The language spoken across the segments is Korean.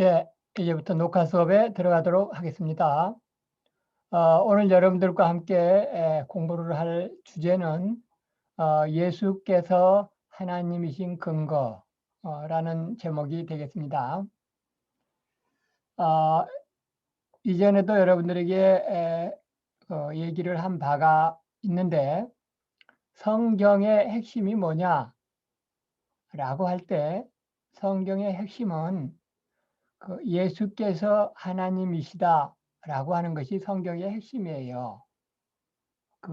예, 이제부터 녹화 수업에 들어가도록 하겠습니다. 오늘 여러분들과 함께 공부를 할 주제는 예수께서 하나님이신 근거라는 제목이 되겠습니다. 어, 이전에도 여러분들에게 얘기를 한 바가 있는데, 성경의 핵심이 뭐냐라고 할 때 성경의 핵심은 예수께서 하나님이시다라고 하는 것이 성경의 핵심이에요.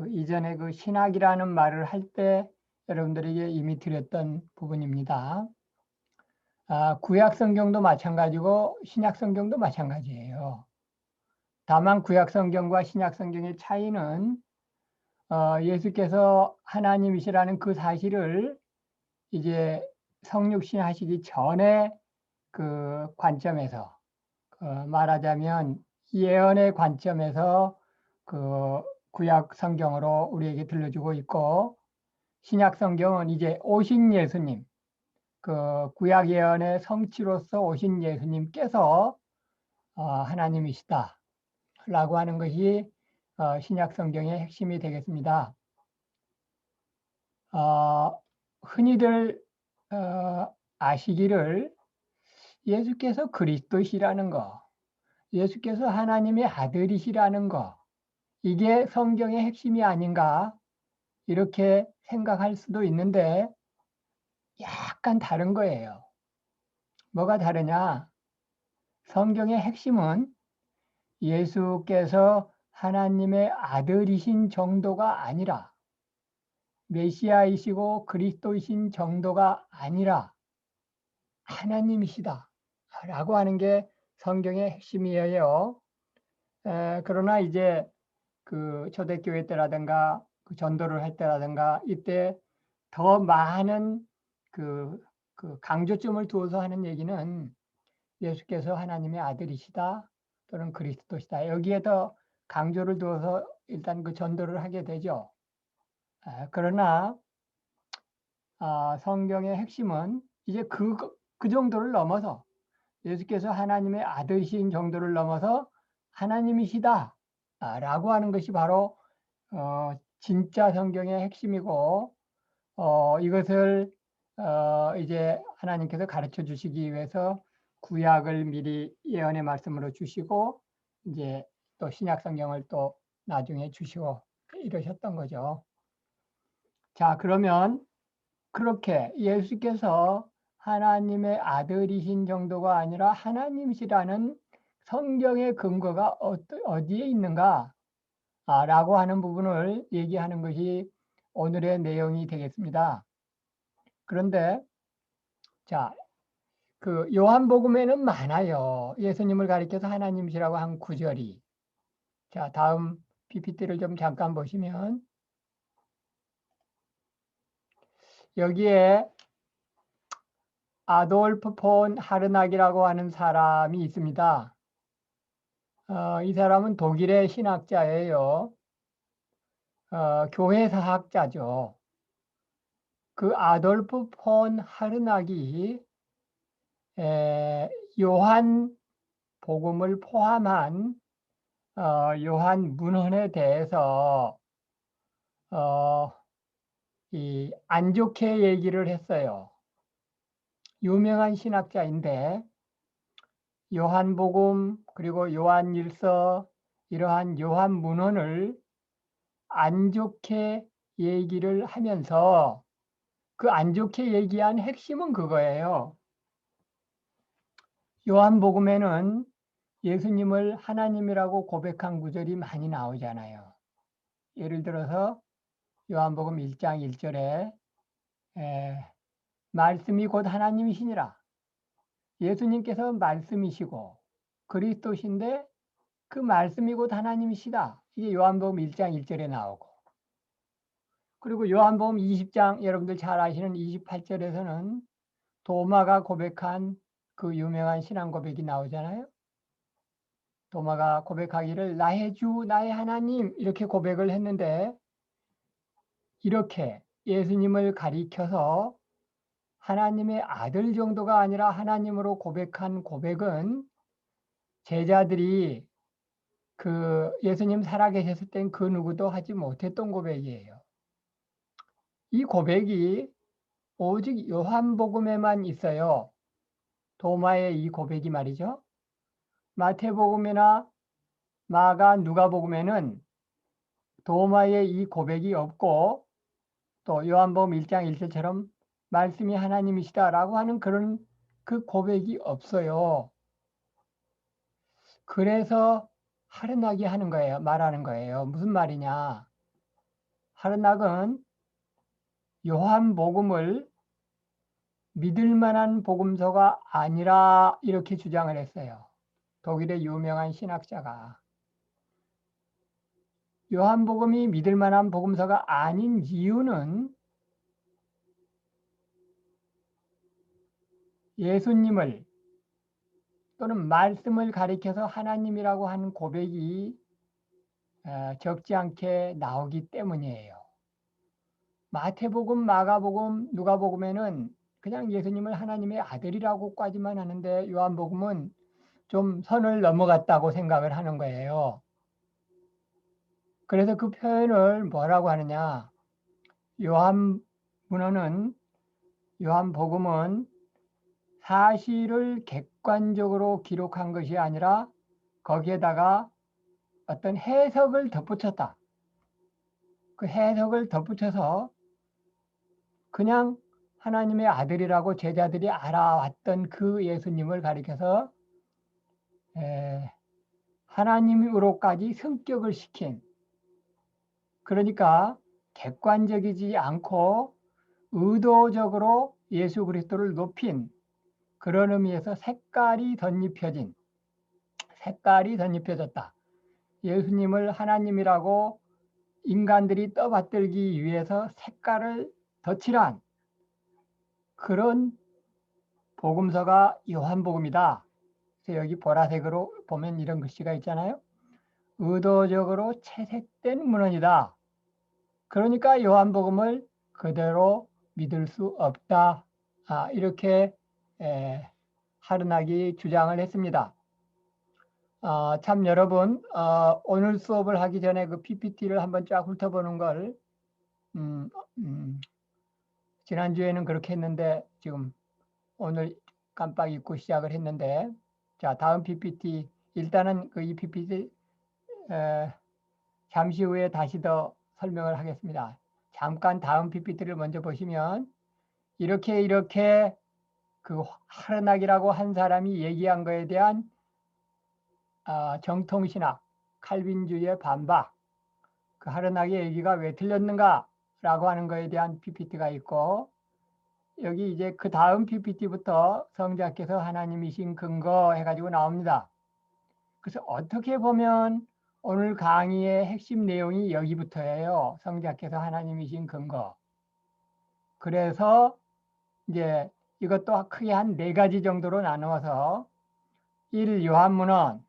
이전에 신학이라는 말을 할 때 여러분들에게 이미 드렸던 부분입니다. 구약 성경도 마찬가지고 신약 성경도 마찬가지예요. 다만 구약 성경과 신약 성경의 차이는 예수께서 하나님이시라는 그 사실을 이제 성육신 하시기 전에 그 관점에서 말하자면 예언의 관점에서 그 구약 성경으로 우리에게 들려주고 있고, 신약 성경은 이제 오신 예수님, 그 구약 예언의 성취로서 오신 예수님께서 하나님이시다라고 하는 것이 신약 성경의 핵심이 되겠습니다. 흔히들 아시기를 예수께서 그리스도시라는 거, 예수께서 하나님의 아들이시라는 거, 이게 성경의 핵심이 아닌가 이렇게 생각할 수도 있는데 약간 다른 거예요. 뭐가 다르냐? 성경의 핵심은 예수께서 하나님의 아들이신 정도가 아니라, 메시아이시고 그리스도이신 정도가 아니라 하나님이시다 라고 하는 게 성경의 핵심이에요. 그러나 이제 그 초대교회 때라든가 그 전도를 할 때라든가 이때 더 많은 그 강조점을 두어서 하는 얘기는 예수께서 하나님의 아들이시다 또는 그리스도시다, 여기에 더 강조를 두어서 일단 그 전도를 하게 되죠. 그러나 성경의 핵심은 이제 그 정도를 넘어서, 예수께서 하나님의 아들이신 정도를 넘어서 하나님이시다 라고 하는 것이 바로 진짜 성경의 핵심이고, 이것을 이제 하나님께서 가르쳐 주시기 위해서 구약을 미리 예언의 말씀으로 주시고, 이제 또 신약 성경을 또 나중에 주시고 이러셨던 거죠. 자, 그러면 그렇게 예수께서 하나님의 아들이신 정도가 아니라 하나님이시라는 성경의 근거가 어디에 있는가 라고 하는 부분을 얘기하는 것이 오늘의 내용이 되겠습니다. 그런데 자, 그 요한복음에는 많아요. 예수님을 가리켜서 하나님이시라고 한 구절이. 자, 다음 PPT를 좀 잠깐 보시면 여기에 아돌프 폰 하르낙이라고 하는 사람이 있습니다. 이 사람은 독일의 신학자예요. 교회사학자죠. 그 아돌프 폰 하르낙이 요한 복음을 포함한 요한 문헌에 대해서 안 좋게 얘기를 했어요. 유명한 신학자인데 요한복음 그리고 요한일서 이러한 요한 문헌을 안 좋게 얘기를 하면서 그 안 좋게 얘기한 핵심은 그거예요. 요한복음에는 예수님을 하나님이라고 고백한 구절이 많이 나오잖아요. 예를 들어서 요한복음 1장 1절에 말씀이 곧 하나님이시니라. 예수님께서 말씀이시고 그리스도신데 그 말씀이 곧 하나님이시다. 이게 요한복음 1장 1절에 나오고, 그리고 요한복음 20장 여러분들 잘 아시는 28절에서는 도마가 고백한 그 유명한 신앙 고백이 나오잖아요. 도마가 고백하기를 나의 주 나의 하나님 이렇게 고백을 했는데, 이렇게 예수님을 가리켜서 하나님의 아들 정도가 아니라 하나님으로 고백한 고백은 제자들이 그 예수님 살아계셨을 땐 그 누구도 하지 못했던 고백이에요. 이 고백이 오직 요한복음에만 있어요. 도마의 이 고백이 말이죠. 마태복음이나 마가 누가복음에는 도마의 이 고백이 없고 또 요한복음 1장 1절처럼 말씀이 하나님이시다라고 하는 그런 그 고백이 없어요. 그래서 하르나기 하는 거예요. 말하는 거예요. 무슨 말이냐? 하르낙은 요한복음을 믿을 만한 복음서가 아니라 이렇게 주장을 했어요. 독일의 유명한 신학자가. 요한복음이 믿을 만한 복음서가 아닌 이유는 예수님을 또는 말씀을 가리켜서 하나님이라고 하는 고백이 적지 않게 나오기 때문이에요. 마태복음, 마가복음, 누가복음에는 그냥 예수님을 하나님의 아들이라고까지만 하는데 요한복음은 좀 선을 넘어갔다고 생각을 하는 거예요. 그래서 그 표현을 뭐라고 하느냐? 요한복음은 사실을 객관적으로 기록한 것이 아니라 거기에다가 어떤 해석을 덧붙였다. 그 해석을 덧붙여서 그냥 하나님의 아들이라고 제자들이 알아왔던 그 예수님을 가리켜서 하나님으로까지 성격을 시킨, 그러니까 객관적이지 않고 의도적으로 예수 그리스도를 높인 그런 의미에서 색깔이 덧입혀졌다. 예수님을 하나님이라고 인간들이 떠받들기 위해서 색깔을 덧칠한 그런 복음서가 요한복음이다. 그래서 여기 보라색으로 보면 이런 글씨가 있잖아요. 의도적으로 채색된 문헌이다. 그러니까 요한복음을 그대로 믿을 수 없다. 이렇게 하르낙이 주장을 했습니다. 참 여러분, 오늘 수업을 하기 전에 그 PPT를 한번 쫙 훑어보는 걸 음, 지난주에는 그렇게 했는데 지금 오늘 깜빡 잊고 시작을 했는데, 자, 다음 PPT, 일단은 이 PPT 잠시 후에 다시 더 설명을 하겠습니다. 잠깐 다음 PPT를 먼저 보시면 이렇게 그 하르낙이라고 한 사람이 얘기한 거에 대한 정통신학, 칼빈주의의 반박, 그 하르낙의 얘기가 왜 틀렸는가라고 하는 거에 대한 PPT가 있고, 여기 이제 그 다음 PPT부터 성자께서 하나님이신 근거 해가지고 나옵니다. 그래서 어떻게 보면 오늘 강의의 핵심 내용이 여기부터예요. 성자께서 하나님이신 근거. 그래서 이제 이것도 크게 한 4가지 정도로 나누어서 1. 요한문헌에는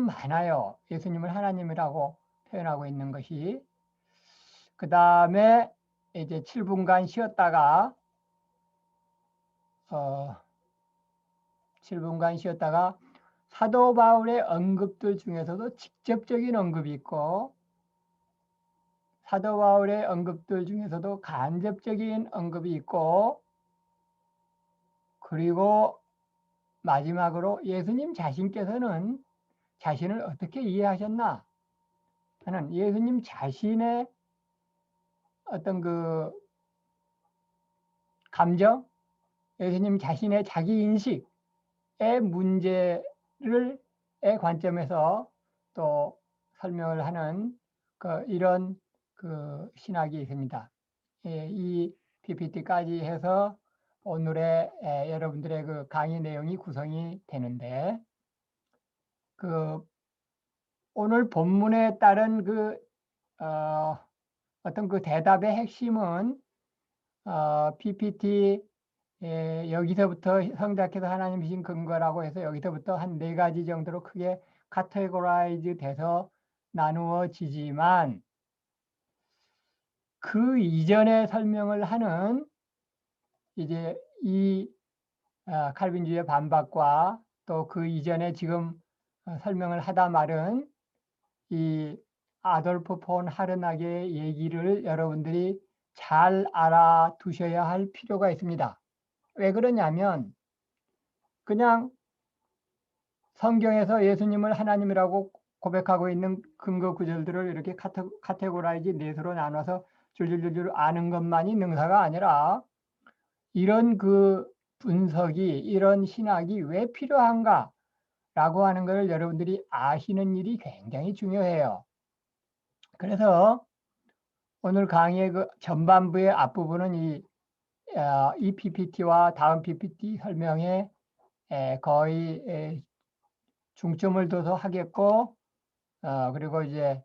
많아요. 예수님을 하나님이라고 표현하고 있는 것이. 그 다음에 이제 7분간 쉬었다가 7분간 쉬었다가 사도 바울의 언급들 중에서도 직접적인 언급이 있고 사도 바울의 언급들 중에서도 간접적인 언급이 있고, 그리고 마지막으로 예수님 자신께서는 자신을 어떻게 이해하셨나 하는 예수님 자신의 어떤 그 감정, 예수님 자신의 자기 인식의 문제를 관점에서 또 설명을 하는 이런 그 신학이 있습니다. 이 PPT까지 해서 오늘의 여러분들의 그 강의 내용이 구성이 되는데, 오늘 본문에 따른 어떤 그 대답의 핵심은 PPT 여기서부터 성자께서 하나님이신 근거라고 해서 여기서부터 한 4가지 정도로 크게 카테고라이즈 돼서 나누어지지만 그 이전에 설명을 하는 이제 이 칼빈주의의 반박과 또 그 이전에 지금 설명을 하다 말은 이 아돌프 폰 하르나게의 얘기를 여러분들이 잘 알아두셔야 할 필요가 있습니다. 왜 그러냐면 그냥 성경에서 예수님을 하나님이라고 고백하고 있는 근거 구절들을 이렇게 카테고라이즈 넷으로 나눠서 줄줄줄줄 아는 것만이 능사가 아니라 이런 그 분석이, 이런 신학이 왜 필요한가라고 하는 것을 여러분들이 아시는 일이 굉장히 중요해요. 그래서 오늘 강의의 그 전반부의 앞부분은 이 PPT와 다음 PPT 설명에 거의 중점을 둬서 하겠고, 그리고 이제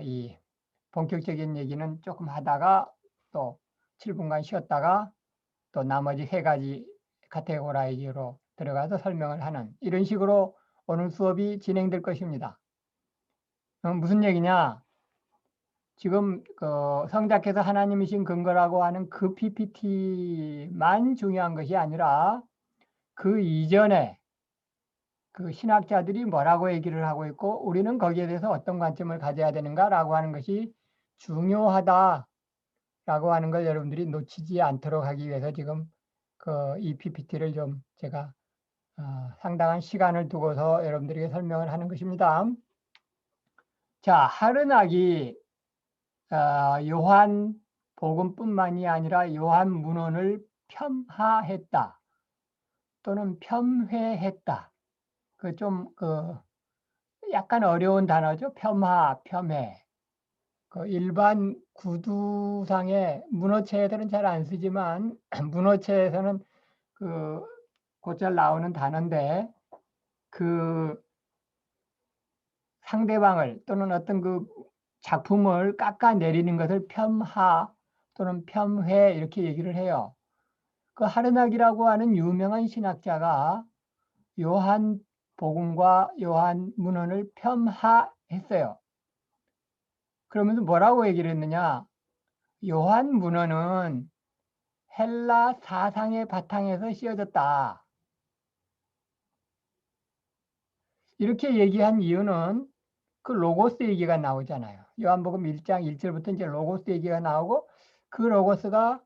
이 본격적인 얘기는 조금 하다가 또 7분간 쉬었다가 또 나머지 3가지 카테고라이즈로 들어가서 설명을 하는 이런 식으로 오늘 수업이 진행될 것입니다. 무슨 얘기냐? 지금 성자께서 하나님이신 근거라고 하는 그 PPT만 중요한 것이 아니라 그 이전에 그 신학자들이 뭐라고 얘기를 하고 있고 우리는 거기에 대해서 어떤 관점을 가져야 되는가라고 하는 것이 중요하다라고 하는 걸 여러분들이 놓치지 않도록 하기 위해서 지금 이 PPT를 좀 제가 상당한 시간을 두고서 여러분들에게 설명을 하는 것입니다. 자, 하르나기 요한 복음뿐만이 아니라 요한 문헌을 폄하했다 또는 폄훼했다. 약간 어려운 단어죠. 폄하, 폄훼. 일반 구두상의 문어체들은 잘 안 쓰지만 문어체에서는 곧잘 나오는 단어인데 그 상대방을 또는 어떤 그 작품을 깎아내리는 것을 폄하 또는 폄훼 이렇게 얘기를 해요. 그 하르나기라고 하는 유명한 신학자가 요한 복음과 요한 문헌을 폄하했어요. 그러면서 뭐라고 얘기를 했느냐? 요한 문헌은 헬라 사상의 바탕에서 씌어졌다. 이렇게 얘기한 이유는 그 로고스 얘기가 나오잖아요. 요한복음 1장 1절부터 이제 로고스 얘기가 나오고 그 로고스가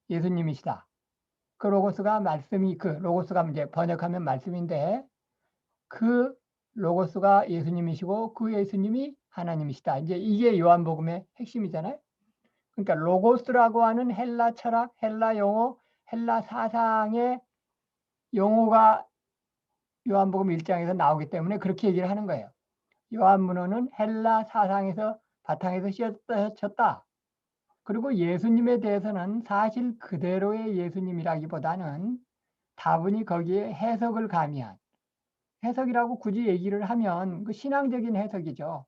예수님이시다. 그 로고스가 이제 번역하면 말씀인데 그 로고스가 예수님이시고 그 예수님이 하나님이시다. 이제 이게 요한복음의 핵심이잖아요. 그러니까 로고스라고 하는 헬라 철학, 헬라 용어, 헬라 사상의 용어가 요한복음 1장에서 나오기 때문에 그렇게 얘기를 하는 거예요. 요한문헌은 헬라 사상에서 바탕에서 씌어졌다. 그리고 예수님에 대해서는 사실 그대로의 예수님이라기보다는 다분히 거기에 해석을 가미한 해석이라고 굳이 얘기를 하면 그 신앙적인 해석이죠.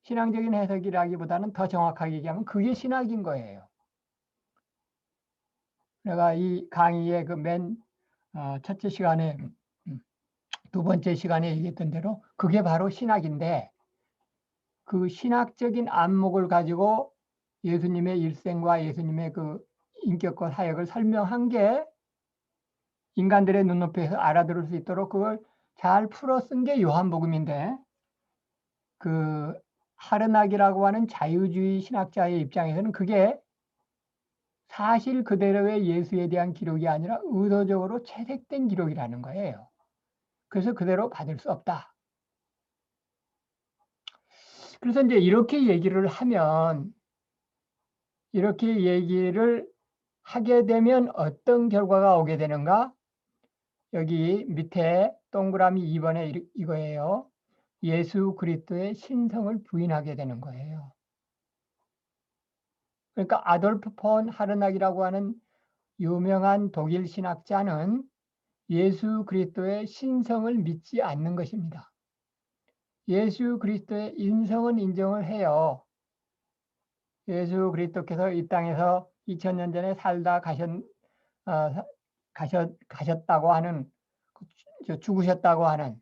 신앙적인 해석이라기보다는 더 정확하게 얘기하면 그게 신학인 거예요. 내가 이 강의의 첫째 시간에 2번째 시간에 얘기했던 대로 그게 바로 신학인데 그 신학적인 안목을 가지고 예수님의 일생과 예수님의 그 인격과 사역을 설명한 게 인간들의 눈높이에서 알아들을 수 있도록 그걸 잘 풀어 쓴 게 요한복음인데 그 하르나기라고 하는 자유주의 신학자의 입장에서는 그게 사실 그대로의 예수에 대한 기록이 아니라 의도적으로 채색된 기록이라는 거예요. 그래서 그대로 받을 수 없다. 그래서 이제 이렇게 얘기를 하게 되면 어떤 결과가 오게 되는가? 여기 밑에 동그라미 2번에 이거예요. 예수 그리스도의 신성을 부인하게 되는 거예요. 그러니까 아돌프 폰 하르나기라고 하는 유명한 독일 신학자는 예수 그리스도의 신성을 믿지 않는 것입니다. 예수 그리스도의 인성은 인정을 해요. 예수 그리스도께서 이 땅에서 2000년 전에 살다 가셨다고 하는, 죽으셨다고 하는,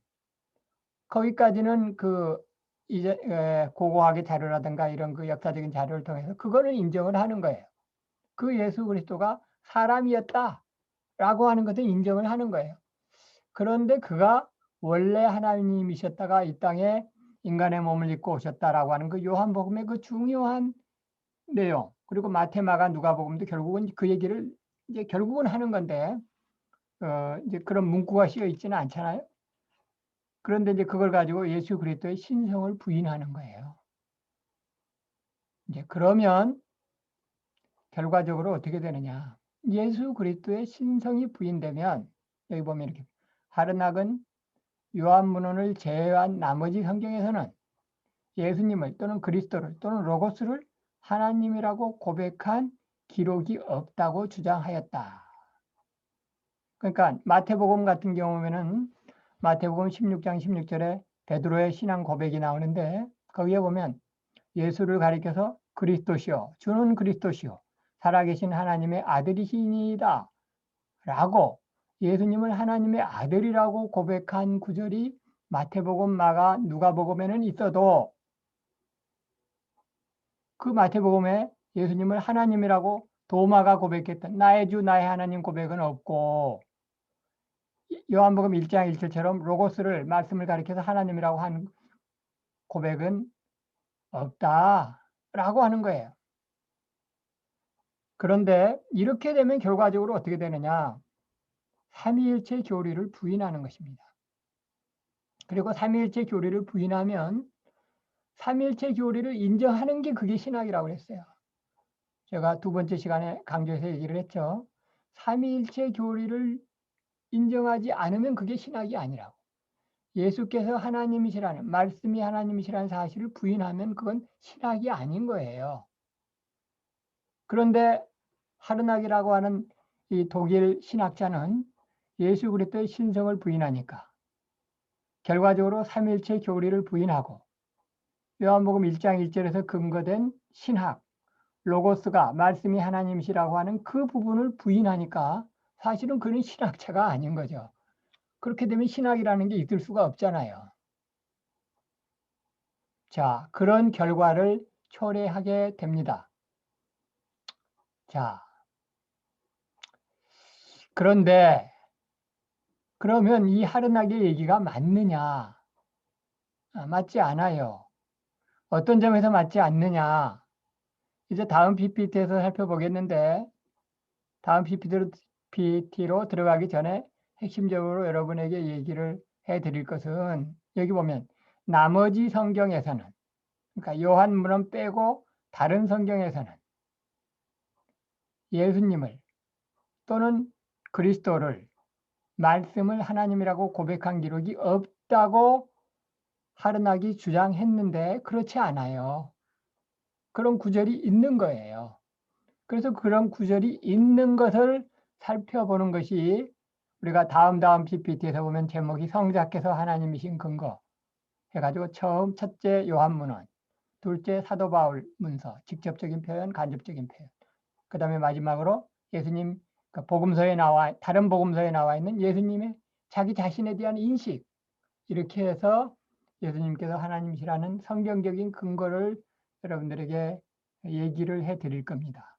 거기까지는 이제 고고학의 자료라든가 이런 그 역사적인 자료를 통해서 그거는 인정을 하는 거예요. 그 예수 그리스도가 사람이었다라고 하는 것은 인정을 하는 거예요. 그런데 그가 원래 하나님이셨다가 이 땅에 인간의 몸을 입고 오셨다라고 하는 그 요한복음의 그 중요한 내용, 그리고 마태, 마가, 누가복음도 결국은 그 얘기를 이제 결국은 하는 건데, 이제 그런 문구가 씌어 있지는 않잖아요. 그런데 이제 그걸 가지고 예수 그리스도의 신성을 부인하는 거예요. 이제 그러면 결과적으로 어떻게 되느냐? 예수 그리스도의 신성이 부인되면 여기 보면 이렇게 하르낙은 요한문헌을 제외한 나머지 성경에서는 예수님을 또는 그리스도를 또는 로고스를 하나님이라고 고백한 기록이 없다고 주장하였다. 그러니까 마태복음 같은 경우에는 마태복음 16장 16절에 베드로의 신앙 고백이 나오는데 거기에 보면 예수를 가리켜서 그리스도시요 주는 그리스도시요 살아계신 하나님의 아들이시니이다 라고 예수님을 하나님의 아들이라고 고백한 구절이 마태복음, 마가, 누가복음에는 있어도 그 마태복음에 예수님을 하나님이라고 도마가 고백했던 나의 주 나의 하나님 고백은 없고 요한복음 1장 1절처럼 로고스를 말씀을 가리켜서 하나님이라고 한 고백은 없다라고 하는 거예요. 그런데 이렇게 되면 결과적으로 어떻게 되느냐? 삼위일체 교리를 부인하는 것입니다. 그리고 삼위일체 교리를 부인하면 삼위일체 교리를 인정하는 게 그게 신학이라고 했어요. 제가 두 번째 시간에 강조해서 얘기를 했죠. 삼위일체 교리를 인정하지 않으면 그게 신학이 아니라고. 예수께서 하나님이시라는 말씀이 하나님이시라는 사실을 부인하면 그건 신학이 아닌 거예요. 그런데 하르낙이라고 하는 이 독일 신학자는 예수 그리스도의 신성을 부인하니까 결과적으로 삼위일체 교리를 부인하고 요한복음 1장 1절에서 근거된 신학, 로고스가 말씀이 하나님이시라고 하는 그 부분을 부인하니까 사실은 그는 신학자가 아닌 거죠. 그렇게 되면 신학이라는 게 있을 수가 없잖아요. 자, 그런 결과를 초래하게 됩니다. 자, 그런데 그러면 이 하르낙의 얘기가 맞느냐? 맞지 않아요. 어떤 점에서 맞지 않느냐? 이제 다음 PPT에서 살펴보겠는데 다음 PPT로 들어가기 전에 핵심적으로 여러분에게 얘기를 해드릴 것은 여기 보면 나머지 성경에서는 그러니까 요한문헌 빼고 다른 성경에서는 예수님을 또는 그리스도를 말씀을 하나님이라고 고백한 기록이 없다고 하르낙이 주장했는데 그렇지 않아요. 그런 구절이 있는 거예요. 그래서 그런 구절이 있는 것을 살펴보는 것이 우리가 다음 PPT에서 보면 제목이 성자께서 하나님이신 근거 해가지고 처음 첫째 요한문헌, 둘째 사도 바울 문서, 직접적인 표현, 간접적인 표현. 그 다음에 마지막으로 예수님 복음서에 다른 복음서에 나와 있는 예수님의 자기 자신에 대한 인식. 이렇게 해서 예수님께서 하나님이시라는 성경적인 근거를 여러분들에게 얘기를 해 드릴 겁니다.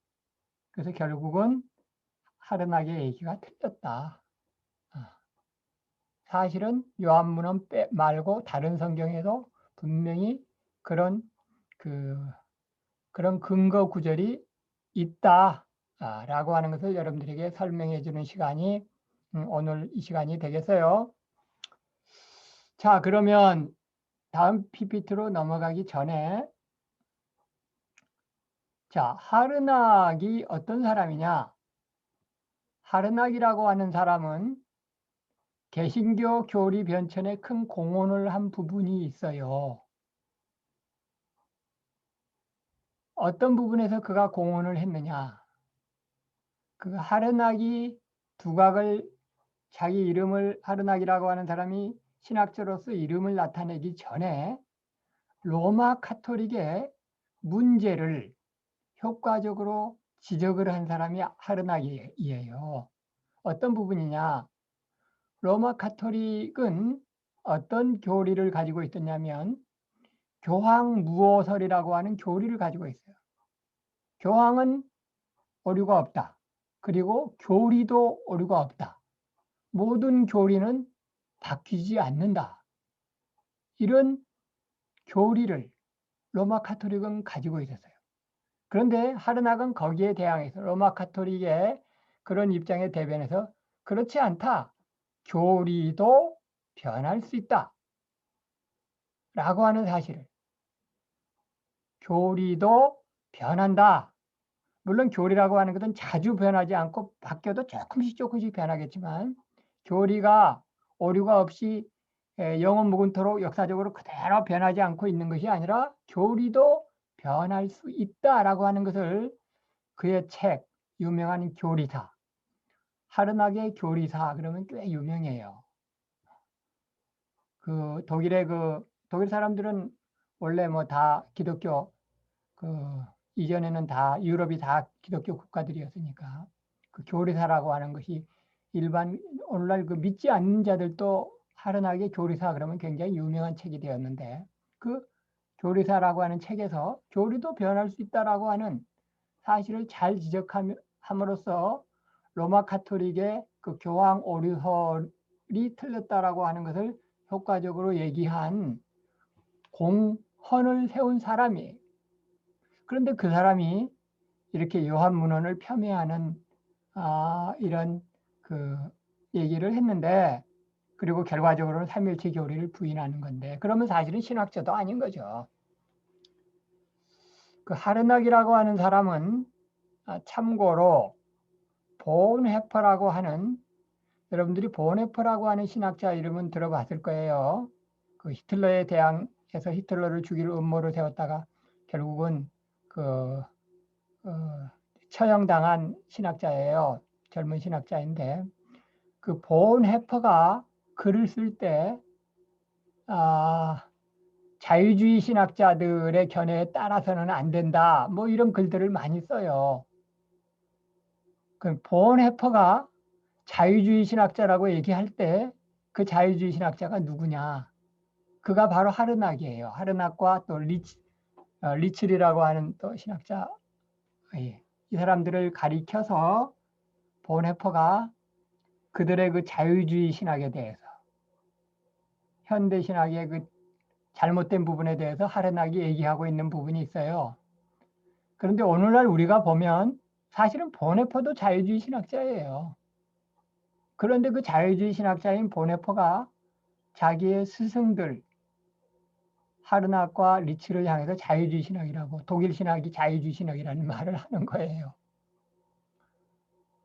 그래서 결국은 하르낙의 얘기가 틀렸다. 사실은 요한문헌 말고 다른 성경에도 분명히 그런 그런 근거 구절이 있다라고 하는 것을 여러분들에게 설명해 주는 시간이 오늘 이 시간이 되겠어요. 자, 그러면 다음 PPT로 넘어가기 전에 자, 하르낙이 어떤 사람이냐? 하르낙이라고 하는 사람은 개신교 교리 변천에 큰 공헌을 한 부분이 있어요. 어떤 부분에서 그가 공헌을 했느냐? 그 하르낙이 두각을 자기 이름을 하르낙이라고 하는 사람이 신학자로서 이름을 나타내기 전에 로마 카톨릭의 문제를 효과적으로 지적을 한 사람이 하르낙이에요. 어떤 부분이냐? 로마 카톨릭은 어떤 교리를 가지고 있었냐면 교황무오설이라고 하는 교리를 가지고 있어요. 교황은 오류가 없다. 그리고 교리도 오류가 없다. 모든 교리는 바뀌지 않는다. 이런 교리를 로마 가톨릭은 가지고 있었어요. 그런데 하르낙은 거기에 대항해서 로마 가톨릭의 그런 입장에 대변해서 그렇지 않다. 교리도 변할 수 있다. 라고 하는 사실을. 교리도 변한다. 물론 교리라고 하는 것은 자주 변하지 않고 바뀌어도 조금씩 변하겠지만 교리가 오류가 없이 영원 무근토록 역사적으로 그대로 변하지 않고 있는 것이 아니라 교리도 변할 수 있다라고 하는 것을 그의 책 유명한 교리사 하르낙의 교리사 그러면 꽤 유명해요. 그 독일의 독일 사람들은 원래 뭐 다 기독교 그 이전에는 다 유럽이 다 기독교 국가들이었으니까 그 교리사라고 하는 것이 일반 오늘날 그 믿지 않는 자들도 하르낙의 교리사 그러면 굉장히 유명한 책이 되었는데 그 교리사라고 하는 책에서 교리도 변할 수 있다라고 하는 사실을 잘 지적함으로써 로마 가톨릭의 그 교황 오류설이 틀렸다라고 하는 것을 효과적으로 얘기한 공헌을 세운 사람이에요. 그런데 그 사람이 이렇게 요한문헌을 폄훼하는 이런 그 얘기를 했는데 그리고 결과적으로는 삼일체 교리를 부인하는 건데 그러면 사실은 신학자도 아닌 거죠. 그 하르낙이라고 하는 사람은 참고로 본헤퍼라고 하는 여러분들이 본헤퍼라고 하는 신학자 이름은 들어봤을 거예요. 그 히틀러에 대항해서 히틀러를 죽일 음모를 세웠다가 결국은 그 처형당한 신학자예요. 젊은 신학자인데 그 본헤퍼가 글을 쓸 때 자유주의 신학자들의 견해에 따라서는 안 된다. 뭐 이런 글들을 많이 써요. 그 본헤퍼가 자유주의 신학자라고 얘기할 때 그 자유주의 신학자가 누구냐? 그가 바로 하르낙이에요. 하르낙과 또 리츠리라고 하는 또 신학자. 예. 이 사람들을 가리켜서 본헤퍼가 그들의 그 자유주의 신학에 대해서 현대 신학의 그 잘못된 부분에 대해서 하르낙이 얘기하고 있는 부분이 있어요. 그런데 오늘날 우리가 보면 사실은 본헤퍼도 자유주의 신학자예요. 그런데 그 자유주의 신학자인 본헤퍼가 자기의 스승들 하르낙과 리츠를 향해서 자유주의 신학이라고 독일 신학이 자유주의 신학이라는 말을 하는 거예요.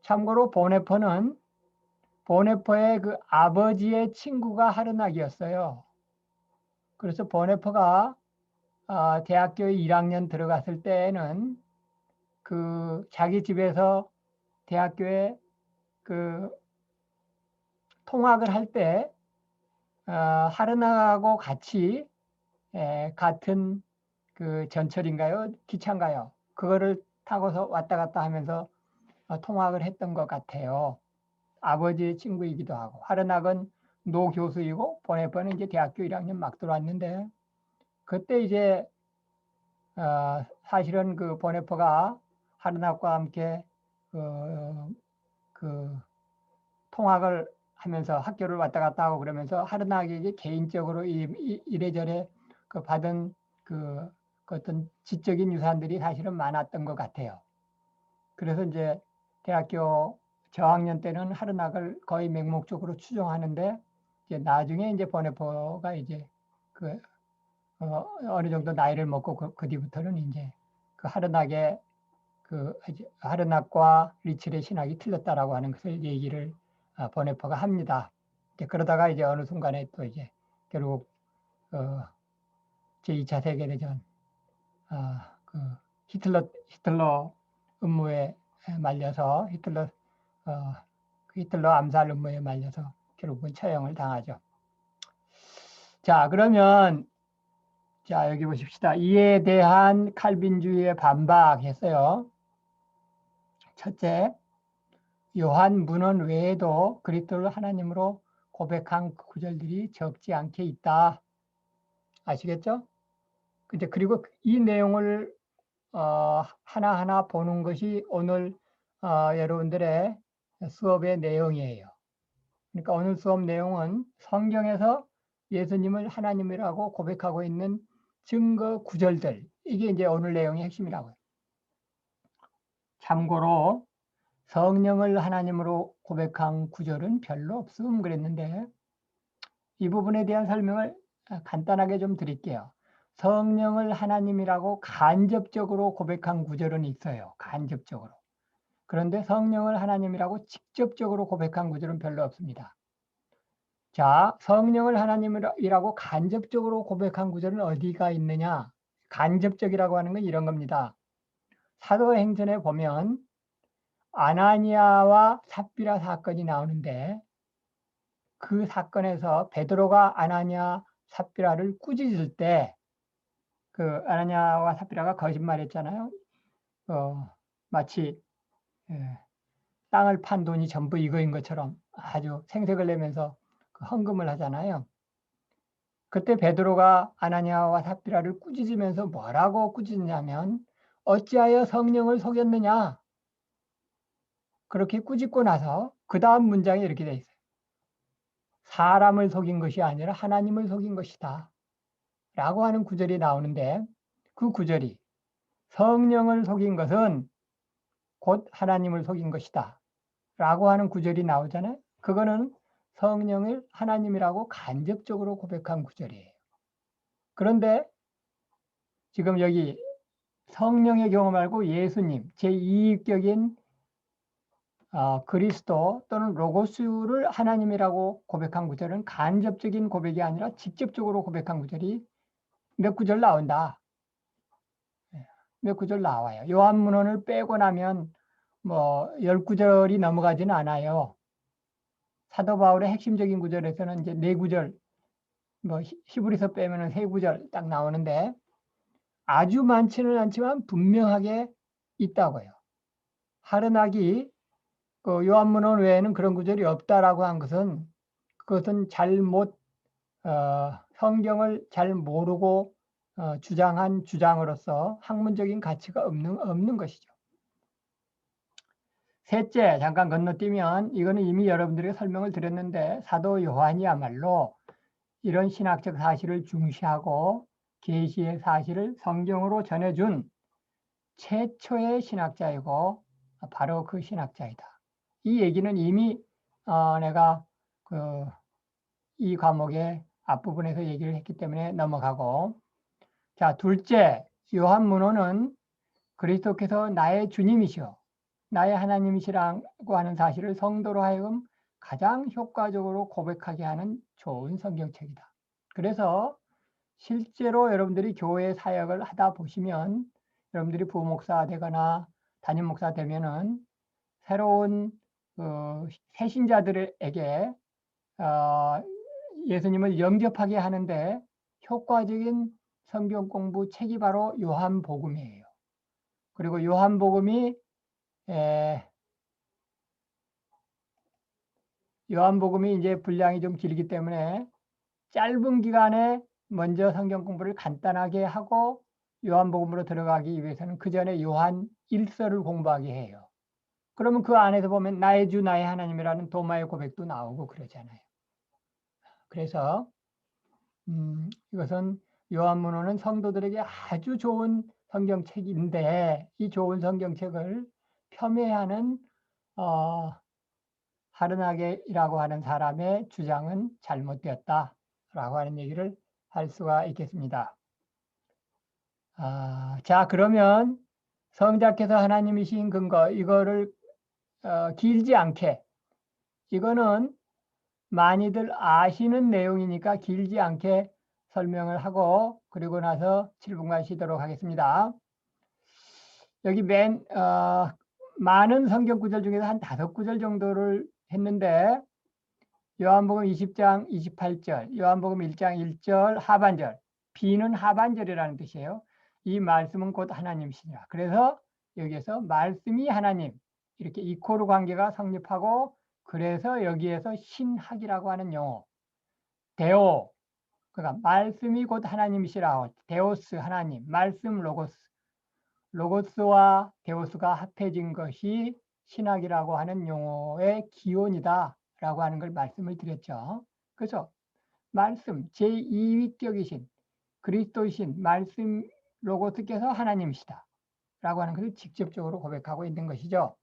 참고로 본헤퍼의 그 아버지의 친구가 하르낙이었어요. 그래서 본헤퍼가 대학교 1학년 들어갔을 때에는 그 자기 집에서 대학교에 그 통학을 할 때 하르낙하고 같이 같은 그 전철인가요? 기차인가요? 그거를 타고서 왔다 갔다 하면서 통학을 했던 것 같아요. 아버지의 친구이기도 하고 하르낙은 노 교수이고 본헤퍼는 이제 대학교 1학년 막 들어왔는데 그때 이제 사실은 그 본헤퍼가 하르낙과 함께 그 통학을 하면서 학교를 왔다 갔다 하고 그러면서 하르낙에게 개인적으로 이래저래 그 받은 그 어떤 지적인 유산들이 사실은 많았던 것 같아요. 그래서 이제 대학교 저학년 때는 하르낙을 거의 맹목적으로 추종하는데 이제 나중에 이제 본헤퍼가 이제 그 어느 정도 나이를 먹고 그 뒤부터는 이제 그 하르낙의 그 하르낙과 리첼의 신학이 틀렸다라고 하는 것을 얘기를 본헤퍼가 합니다. 이제 그러다가 이제 어느 순간에 또 이제 결국 제2차 세계대전 그 히틀러 음모에 말려서 히틀러 암살 음모에 말려서 결국은 처형을 당하죠. 자, 그러면 자, 여기 보십시다. 이에 대한 칼빈주의의 반박했어요. 첫째, 요한 문헌 외에도 그리스도를 하나님으로 고백한 구절들이 적지 않게 있다. 아시겠죠? 그리고 이 내용을 하나하나 보는 것이 오늘 여러분들의 수업의 내용이에요. 그러니까 오늘 수업 내용은 성경에서 예수님을 하나님이라고 고백하고 있는 증거 구절들, 이게 이제 오늘 내용의 핵심이라고요. 참고로 성령을 하나님으로 고백한 구절은 별로 없음 그랬는데, 이 부분에 대한 설명을 간단하게 좀 드릴게요. 성령을 하나님이라고 간접적으로 고백한 구절은 있어요. 간접적으로. 그런데 성령을 하나님이라고 직접적으로 고백한 구절은 별로 없습니다. 자, 성령을 하나님이라고 간접적으로 고백한 구절은 어디가 있느냐? 간접적이라고 하는 건 이런 겁니다. 사도행전에 보면 아나니아와 삽비라 사건이 나오는데, 그 사건에서 베드로가 아나니아 삽비라를 꾸짖을 때, 그 아나니아와 삽비라가 거짓말했잖아요. 마치 땅을 판 돈이 전부 이거인 것처럼 아주 생색을 내면서 그 헌금을 하잖아요. 그때 베드로가 아나니아와 삽비라를 꾸짖으면서 뭐라고 꾸짖냐면, 어찌하여 성령을 속였느냐? 그렇게 꾸짖고 나서 그 다음 문장이 이렇게 돼 있어요. 사람을 속인 것이 아니라 하나님을 속인 것이다 라고 하는 구절이 나오는데, 그 구절이 성령을 속인 것은 곧 하나님을 속인 것이다 라고 하는 구절이 나오잖아요. 그거는 성령을 하나님이라고 간접적으로 고백한 구절이에요. 그런데 지금 여기 성령의 경우 말고 예수님, 제2위격인 그리스도 또는 로고스를 하나님이라고 고백한 구절은 간접적인 고백이 아니라 직접적으로 고백한 구절이 몇 구절 나온다. 몇 구절 나와요. 요한문헌을 빼고 나면 뭐 10구절이 넘어가지는 않아요. 사도 바울의 핵심적인 구절에서는 이제 4구절, 뭐 히브리서 빼면은 3구절 딱 나오는데, 아주 많지는 않지만 분명하게 있다고요. 하르나기 그 요한문헌 외에는 그런 구절이 없다라고 한 것은, 그것은 잘못 성경을 잘 모르고 주장한 주장으로서 학문적인 가치가 없는 것이죠. 셋째, 잠깐 건너뛰면, 이거는 이미 여러분들에게 설명을 드렸는데, 사도 요한이야말로 이런 신학적 사실을 중시하고 계시의 사실을 성경으로 전해준 최초의 신학자이고 바로 그 신학자이다. 이 얘기는 이미 내가 이 과목의 앞부분에서 얘기를 했기 때문에 넘어가고, 자, 둘째, 요한문호는 그리스도께서 나의 주님이시오, 나의 하나님이시라고 하는 사실을 성도로 하여금 가장 효과적으로 고백하게 하는 좋은 성경책이다. 그래서 실제로 여러분들이 교회 사역을 하다 보시면, 여러분들이 부목사 되거나 담임 목사 되면은 새로운 새신자들에게 예수님을 영접하게 하는데 효과적인 성경 공부 책이 바로 요한복음이에요. 그리고 요한복음이 이제 분량이 좀 길기 때문에 짧은 기간에 먼저 성경 공부를 간단하게 하고 요한복음으로 들어가기 위해서는 그 전에 요한 1서를 공부하게 해요. 그러면 그 안에서 보면 나의 주 나의 하나님이라는 도마의 고백도 나오고 그러잖아요. 그래서 이것은 요한문호는 성도들에게 아주 좋은 성경책인데, 이 좋은 성경책을 폄훼하는 하르나게라고 하는 사람의 주장은 잘못되었다라고 하는 얘기를 할 수가 있겠습니다. 자, 그러면 성자께서 하나님이신 근거, 이거를 길지 않게, 이거는 많이들 아시는 내용이니까 길지 않게 설명을 하고, 그리고 나서 7분간 쉬도록 하겠습니다. 여기 많은 성경 구절 중에서 한 5구절 정도를 했는데, 요한복음 20장 28절, 요한복음 1장 1절 하반절, B는 하반절이라는 뜻이에요. 이 말씀은 곧 하나님이시니라. 그래서 여기에서 말씀이 하나님, 이렇게 이코르 관계가 성립하고, 그래서 여기에서 신학이라고 하는 용어, 데오, 그러니까 말씀이 곧 하나님이시라, 데오스 하나님, 말씀 로고스, 로고스와 데오스가 합해진 것이 신학이라고 하는 용어의 기원이다라고 하는 걸 말씀을 드렸죠. 그래서 말씀 제2위격이신 그리스도이신 말씀 로고스께서 하나님이시다라고 하는 것을 직접적으로 고백하고 있는 것이죠.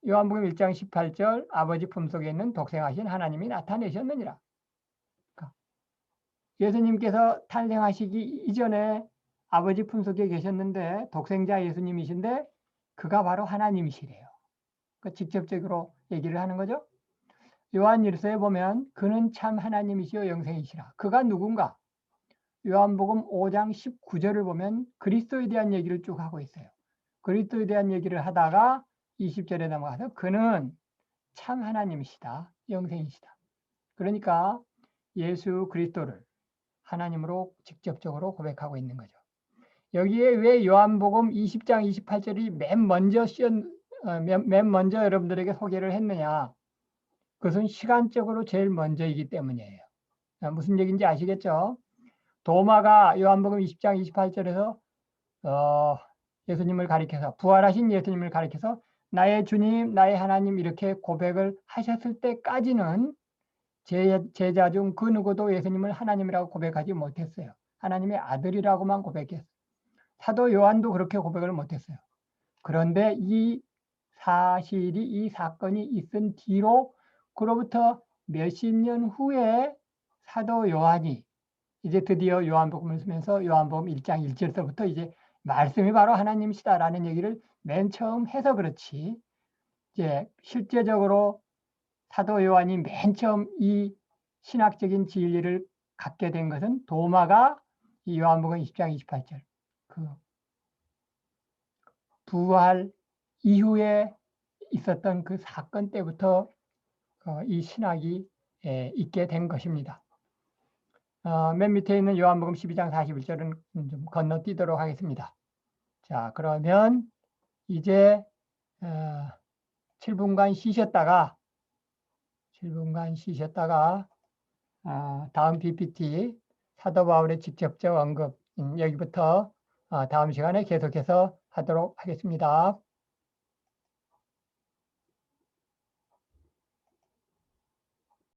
요한복음 1장 18절 아버지 품속에 있는 독생하신 하나님이 나타내셨느니라. 그러니까 예수님께서 탄생하시기 이전에 아버지 품속에 계셨는데 독생자 예수님이신데 그가 바로 하나님이시래요. 그 직접적으로 얘기를 하는 거죠. 요한일서에 보면 그는 참 하나님이시요 영생이시라. 그가 누군가? 요한복음 5장 19절을 보면 그리스도에 대한 얘기를 쭉 하고 있어요. 그리스도에 대한 얘기를 하다가 20절에 넘어가서 그는 참 하나님이시다. 영생이시다. 그러니까 예수 그리스도를 하나님으로 직접적으로 고백하고 있는 거죠. 여기에 왜 요한복음 20장 28절이 맨 먼저 여러분들에게 소개를 했느냐? 그것은 시간적으로 제일 먼저이기 때문이에요. 무슨 얘기인지 아시겠죠? 도마가 요한복음 20장 28절에서 예수님을 가리켜서 부활하신 예수님을 가리켜서 나의 주님, 나의 하나님 이렇게 고백을 하셨을 때까지는 제자 중 그 누구도 예수님을 하나님이라고 고백하지 못했어요. 하나님의 아들이라고만 고백했어요. 사도 요한도 그렇게 고백을 못했어요. 그런데 이 사실이 이 사건이 있은 뒤로 그로부터 몇십 년 후에 사도 요한이 이제 드디어 요한복음을 쓰면서 요한복음 1장 1절서부터 이제 말씀이 바로 하나님이시다라는 얘기를 맨 처음 해서 그렇지 이제 실제적으로 사도 요한이 맨 처음 이 신학적인 진리를 갖게 된 것은 도마가 이 요한복음 20장 28절 그 부활 이후에 있었던 그 사건 때부터 이 신학이 있게 된 것입니다. 맨 밑에 있는 요한복음 12장 41절은 좀 건너뛰도록 하겠습니다. 자, 그러면 이제 7분간 쉬셨다가 다음 PPT 사도 바울의 직접적 언급 여기부터 다음 시간에 계속해서 하도록 하겠습니다.